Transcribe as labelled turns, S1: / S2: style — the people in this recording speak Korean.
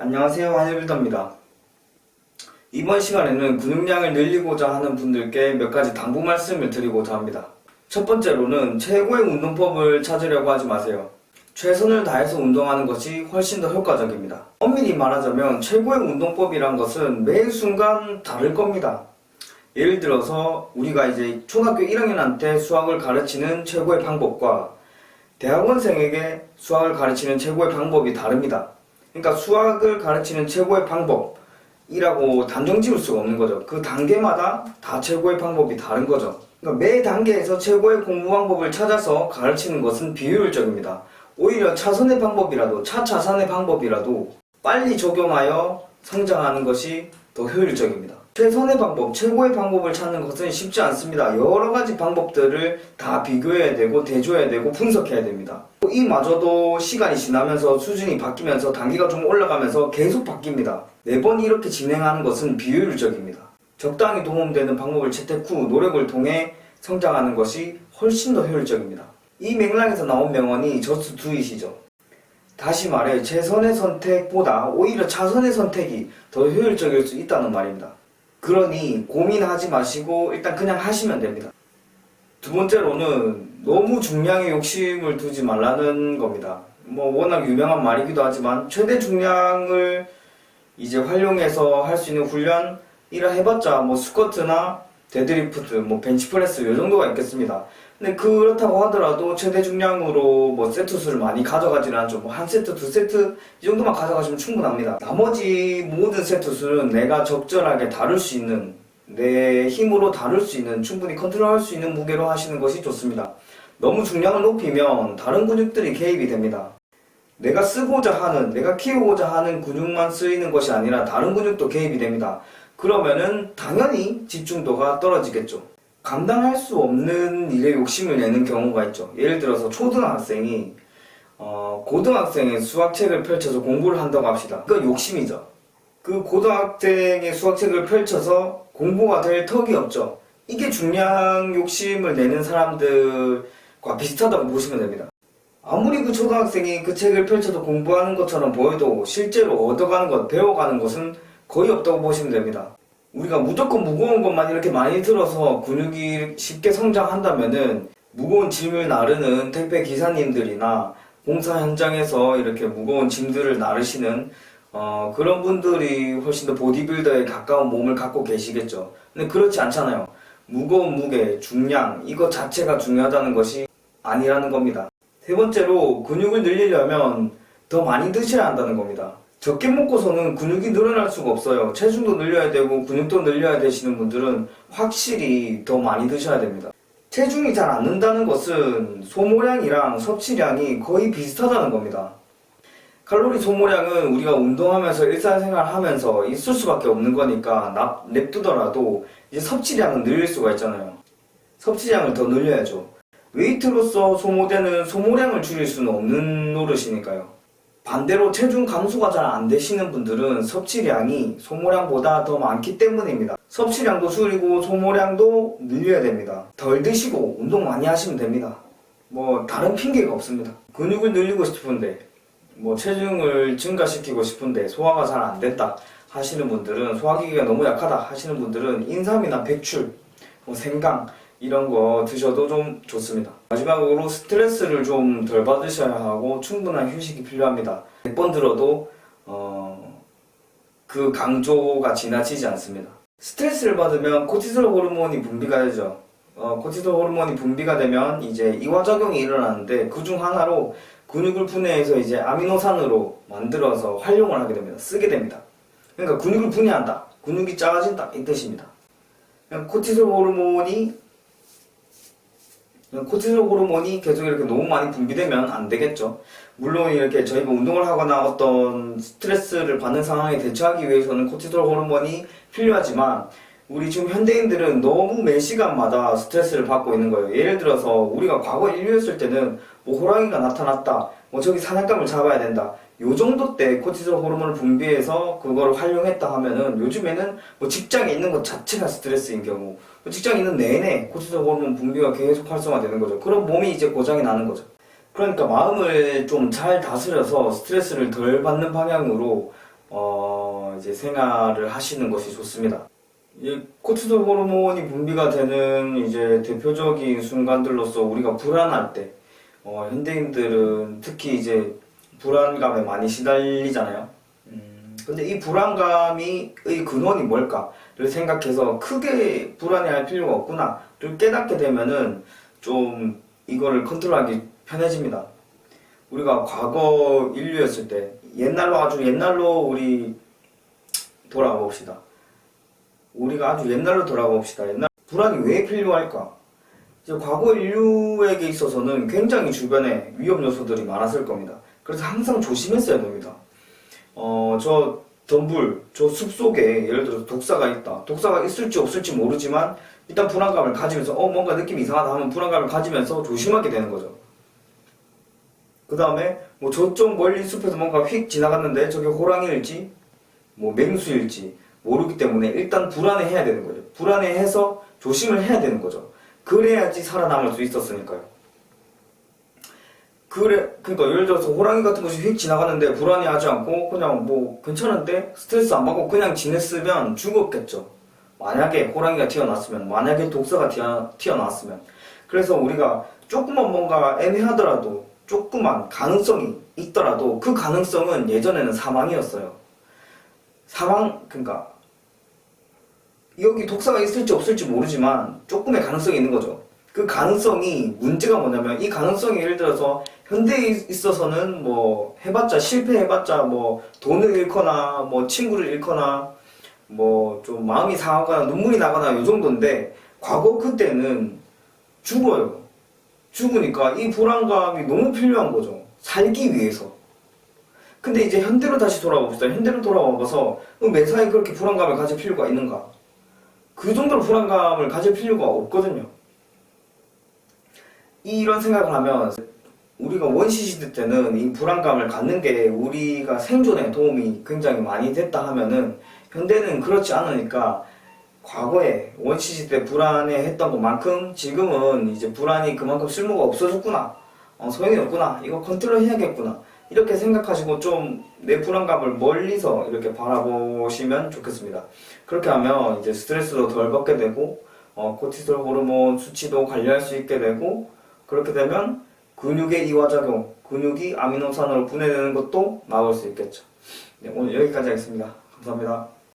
S1: 안녕하세요, 한일빌더입니다. 이번 시간에는 근육량을 늘리고자 하는 분들께 몇 가지 당부 말씀을 드리고자 합니다. 첫 번째로는 최고의 운동법을 찾으려고 하지 마세요. 최선을 다해서 운동하는 것이 훨씬 더 효과적입니다. 엄밀히 말하자면 최고의 운동법이란 것은 매 순간 다를 겁니다. 예를 들어서 우리가 이제 초등학교 1학년한테 수학을 가르치는 최고의 방법과 대학원생에게 수학을 가르치는 최고의 방법이 다릅니다. 그러니까 수학을 가르치는 최고의 방법이라고 단정 지을 수가 없는 거죠. 그 단계마다 다 최고의 방법이 다른 거죠. 그러니까 매 단계에서 최고의 공부 방법을 찾아서 가르치는 것은 비효율적입니다. 오히려 차선의 방법이라도, 차차선의 방법이라도 빨리 적용하여 성장하는 것이 더 효율적입니다. 최선의 방법, 최고의 방법을 찾는 것은 쉽지 않습니다. 여러 가지 방법들을 다 비교해야 되고 대조해야 되고 분석해야 됩니다. 이마저도 시간이 지나면서 수준이 바뀌면서 단계가 좀 올라가면서 계속 바뀝니다. 매번 이렇게 진행하는 것은 비효율적입니다. 적당히 도움되는 방법을 채택 후 노력을 통해 성장하는 것이 훨씬 더 효율적입니다. 이 맥락에서 나온 명언이 just do it이죠. 다시 말해 최선의 선택보다 오히려 차선의 선택이 더 효율적일 수 있다는 말입니다. 그러니 고민하지 마시고 일단 그냥 하시면 됩니다. 두 번째로는 너무 중량에 욕심을 두지 말라는 겁니다. 워낙 유명한 말이기도 하지만 최대 중량을 이제 활용해서 할 수 있는 훈련 이라 해봤자 스쿼트나 데드리프트, 벤치프레스 요 정도가 있겠습니다. 근데 그렇다고 하더라도 최대 중량으로 세트 수를 많이 가져가지는 않죠. 한 세트, 두 세트 이 정도만 가져가시면 충분합니다. 나머지 모든 세트 수는 내가 적절하게 다룰 수 있는, 내 힘으로 다룰 수 있는, 충분히 컨트롤할 수 있는 무게로 하시는 것이 좋습니다. 너무 중량을 높이면 다른 근육들이 개입이 됩니다. 내가 쓰고자 하는, 내가 키우고자 하는 근육만 쓰이는 것이 아니라 다른 근육도 개입이 됩니다. 그러면은 당연히 집중도가 떨어지겠죠. 감당할 수 없는 일에 욕심을 내는 경우가 있죠. 예를 들어서 초등학생이 고등학생의 수학책을 펼쳐서 공부를 한다고 합시다. 그건 욕심이죠. 그 고등학생의 수학책을 펼쳐서 공부가 될 턱이 없죠. 이게 중량 욕심을 내는 사람들과 비슷하다고 보시면 됩니다. 아무리 그 초등학생이 그 책을 펼쳐서 공부하는 것처럼 보여도 실제로 얻어가는 것, 배워가는 것은 거의 없다고 보시면 됩니다. 우리가 무조건 무거운 것만 이렇게 많이 들어서 근육이 쉽게 성장한다면은 무거운 짐을 나르는 택배 기사님들이나 공사 현장에서 이렇게 무거운 짐들을 나르시는 그런 분들이 훨씬 더 보디빌더에 가까운 몸을 갖고 계시겠죠. 근데 그렇지 않잖아요. 무거운 무게, 중량 이것 자체가 중요하다는 것이 아니라는 겁니다. 세 번째로 근육을 늘리려면 더 많이 드셔야 한다는 겁니다. 적게 먹고서는 근육이 늘어날 수가 없어요. 체중도 늘려야 되고 근육도 늘려야 되시는 분들은 확실히 더 많이 드셔야 됩니다. 체중이 잘 안 는다는 것은 소모량이랑 섭취량이 거의 비슷하다는 겁니다. 칼로리 소모량은 우리가 운동하면서 일상생활 하면서 있을 수밖에 없는 거니까 냅두더라도 이제 섭취량은 늘릴 수가 있잖아요. 섭취량을 더 늘려야죠. 웨이트로서 소모되는 소모량을 줄일 수는 없는 노릇이니까요. 반대로 체중 감소가 잘 안 되시는 분들은 섭취량이 소모량보다 더 많기 때문입니다. 섭취량도 줄이고 소모량도 늘려야 됩니다. 덜 드시고 운동 많이 하시면 됩니다. 다른 핑계가 없습니다. 근육을 늘리고 싶은데 체중을 증가시키고 싶은데 소화가 잘 안 됐다 하시는 분들은, 소화기계가 너무 약하다 하시는 분들은 인삼이나 백출, 생강 이런 거 드셔도 좀 좋습니다. 마지막으로 스트레스를 좀 덜 받으셔야 하고 충분한 휴식이 필요합니다. 100번 들어도 그 강조가 지나치지 않습니다. 스트레스를 받으면 코티솔 호르몬이 분비가 되죠. 코티솔 호르몬이 분비가 되면 이제 이화작용이 일어나는데 그 중 하나로 근육을 분해해서 이제 아미노산으로 만들어서 활용을 하게 됩니다. 쓰게 됩니다. 그러니까 근육을 분해한다, 근육이 작아진다 이 뜻입니다. 코티솔 호르몬이 계속 이렇게 너무 많이 분비되면 안 되겠죠. 물론 이렇게 저희가 운동을 하거나 어떤 스트레스를 받는 상황에 대처하기 위해서는 코티솔 호르몬이 필요하지만 우리 지금 현대인들은 너무 매 시간마다 스트레스를 받고 있는 거예요. 예를 들어서 우리가 과거 인류였을 때는 호랑이가 나타났다, 저기 사냥감을 잡아야 된다, 요 정도 때 코티솔 호르몬을 분비해서 그걸 활용했다 하면은 요즘에는 직장에 있는 것 자체가 스트레스인 경우, 직장에 있는 내내 코티솔 호르몬 분비가 계속 활성화되는 거죠. 그럼 몸이 이제 고장이 나는 거죠. 그러니까 마음을 좀 잘 다스려서 스트레스를 덜 받는 방향으로 이제 생활을 하시는 것이 좋습니다. 이 코티솔 호르몬이 분비가 되는 이제 대표적인 순간들로서 우리가 불안할 때, 현대인들은 특히 이제 불안감에 많이 시달리잖아요. 근데 이 불안감의 근원이 뭘까를 생각해서 크게 불안해할 필요가 없구나를 깨닫게 되면은 좀 이거를 컨트롤하기 편해집니다. 우리가 과거 인류였을 때, 아주 옛날로 우리 돌아가 봅시다. 우리가 아주 옛날로 돌아가 봅시다. 옛날 불안이 왜 필요할까? 이제 과거 인류에게 있어서는 굉장히 주변에 위험 요소들이 많았을 겁니다. 그래서 항상 조심했어야 됩니다. 저 숲속에 예를 들어서 독사가 있다. 독사가 있을지 없을지 모르지만 일단 불안감을 가지면서 뭔가 느낌이 이상하다 하면 불안감을 가지면서 조심하게 되는 거죠. 그 다음에 뭐 저쪽 멀리 숲에서 뭔가 휙 지나갔는데 저게 호랑이일지 뭐 맹수일지 모르기 때문에 일단 불안해해야 되는 거죠. 불안해해서 조심을 해야 되는 거죠. 그래야지 살아남을 수 있었으니까요. 그러니까 예를 들어서 호랑이 같은 것이 휙 지나가는데 불안해하지 않고 그냥 뭐 괜찮은데 스트레스 안 받고 그냥 지냈으면 죽었겠죠. 만약에 호랑이가 튀어나왔으면, 만약에 독사가 튀어나왔으면. 그래서 우리가 조금만 뭔가 애매하더라도 조그만 가능성이 있더라도 그 가능성은 예전에는 사망이었어요. 그러니까 여기 독사가 있을지 없을지 모르지만 조금의 가능성이 있는 거죠. 그 가능성이, 문제가 뭐냐면 이 가능성이 예를 들어서 현대에 있어서는 뭐 실패해봤자 뭐 돈을 잃거나 뭐 친구를 잃거나 뭐 좀 마음이 상하거나 눈물이 나거나 요 정도인데, 과거 그때는 죽어요. 죽으니까 이 불안감이 너무 필요한 거죠. 살기 위해서. 근데 이제 현대로 다시 돌아봅시다. 현대로 돌아와서 매사에 그렇게 불안감을 가질 필요가 있는가? 그 정도로 불안감을 가질 필요가 없거든요. 이런 생각을 하면 우리가 원시시대 때는 이 불안감을 갖는 게 우리가 생존에 도움이 굉장히 많이 됐다 하면은, 현대는 그렇지 않으니까 과거에 원시시대 불안해했던 것만큼 지금은 이제 불안이 그만큼 쓸모가 없어졌구나, 소용이 없구나, 이거 컨트롤 해야겠구나, 이렇게 생각하시고 좀 내 불안감을 멀리서 이렇게 바라보시면 좋겠습니다. 그렇게 하면 이제 스트레스도 덜 받게 되고 코티솔 호르몬 수치도 관리할 수 있게 되고, 그렇게 되면 근육의 이화작용, 근육이 아미노산으로 분해되는 것도 막을 수 있겠죠. 네, 오늘 여기까지 하겠습니다. 감사합니다.